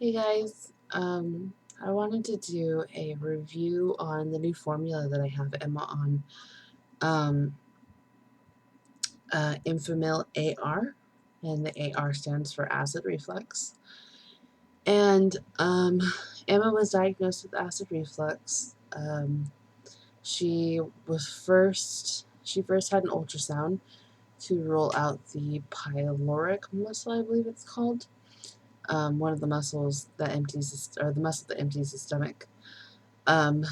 Hey guys, I wanted to do a review on the new formula that I have Emma on, um, Enfamil A.R, and the A.R stands for acid reflux. And Emma was diagnosed with acid reflux. She first had an ultrasound to rule out the pyloric muscle, I believe it's called, one of the muscles that the muscle that empties the stomach. Um,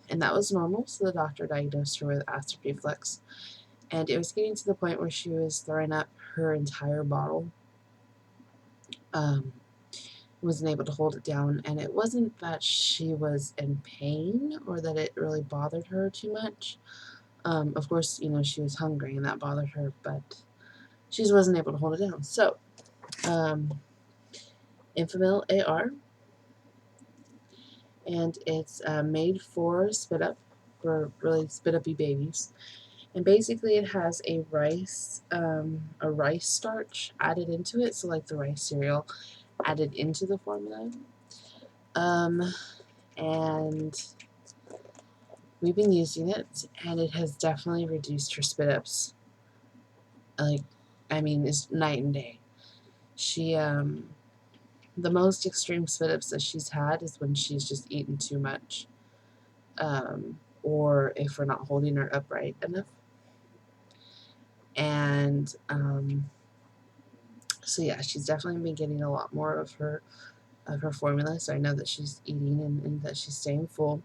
and that was normal, so the doctor diagnosed her with acid reflux. And it was getting to the point where she was throwing up her entire bottle. Um, wasn't able to hold it down, and it wasn't that she was in pain or that it really bothered her too much. Of course, she was hungry and that bothered her, but she just wasn't able to hold it down. So, um, Enfamil A.R, and it's made for spit up, for really spit uppy babies. And basically, it has a rice starch added into it, so like the rice cereal added into the formula. Um, and we've been using it, and it has definitely reduced her spit ups. Like, I mean, it's night and day. She the most extreme spit ups that she's had is when she's just eaten too much, or if we're not holding her upright enough. And so yeah, she's definitely been getting a lot more of her formula, so I know that she's eating and that she's staying full.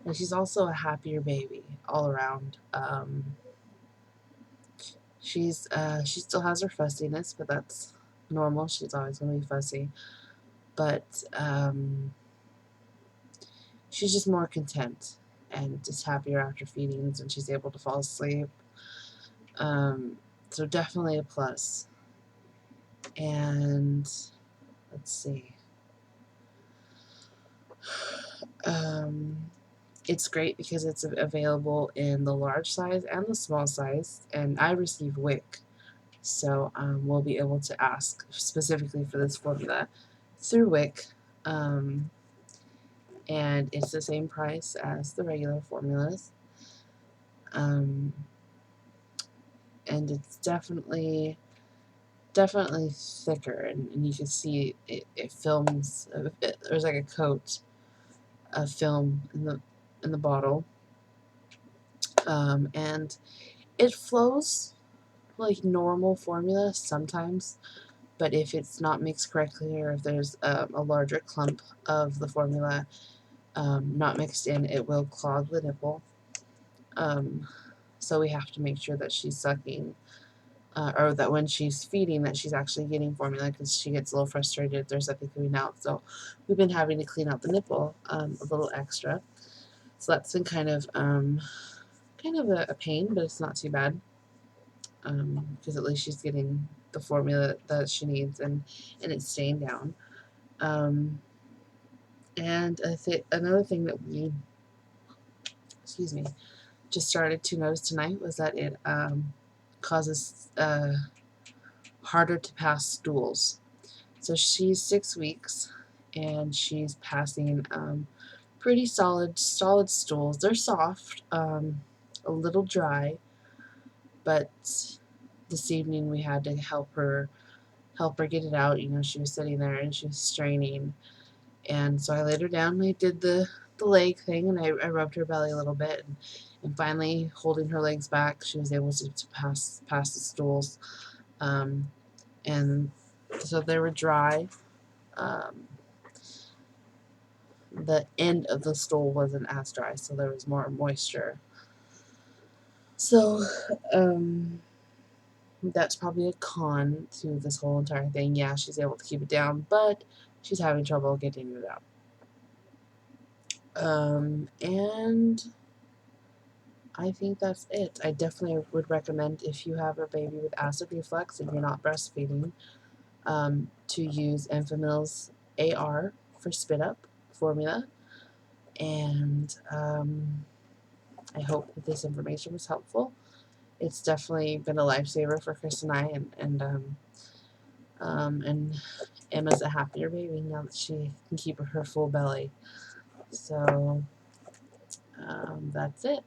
And she's also a happier baby all around. She still has her fussiness, but that's normal. She's always going to be fussy, but she's just more content and just happier after feedings, and she's able to fall asleep. So definitely a plus. And let's see. Um, it's great because it's available in the large size and the small size, and I receive WIC, so we'll be able to ask specifically for this formula through WIC, um, and it's the same price as the regular formulas, um, and it's definitely thicker, and you can see it films. There's like a coat of film in the bottle, and it flows like normal formula sometimes, but if it's not mixed correctly or if there's a larger clump of the formula not mixed in, it will clog the nipple. Um, so we have to make sure that she's sucking, or that when she's feeding that she's actually getting formula, because she gets a little frustrated if there's something coming out. So we've been having to clean out the nipple a little extra. So that's been kind of a pain, but it's not too bad, because at least she's getting the formula that she needs, and it's staying down. Um, and another thing that we, excuse me, just started to notice tonight was that it causes harder to pass stools. So she's 6 weeks, and she's passing pretty solid stools. They're soft, a little dry, but this evening we had to help her get it out. She was sitting there and she was straining, and so I laid her down and I did the leg thing, and I rubbed her belly a little bit, and finally holding her legs back, she was able to pass the stools, and so they were dry. Um, the end of the stool wasn't as dry, so there was more moisture. So that's probably a con to this whole entire thing. Yeah, she's able to keep it down, but she's having trouble getting it out. And I think that's it. I definitely would recommend, if you have a baby with acid reflux and you're not breastfeeding, to use Enfamil's A.R for spit up formula. And I hope that this information was helpful. It's definitely been a lifesaver for Chris and I, and Emma's a happier baby now that she can keep her full belly. So that's it.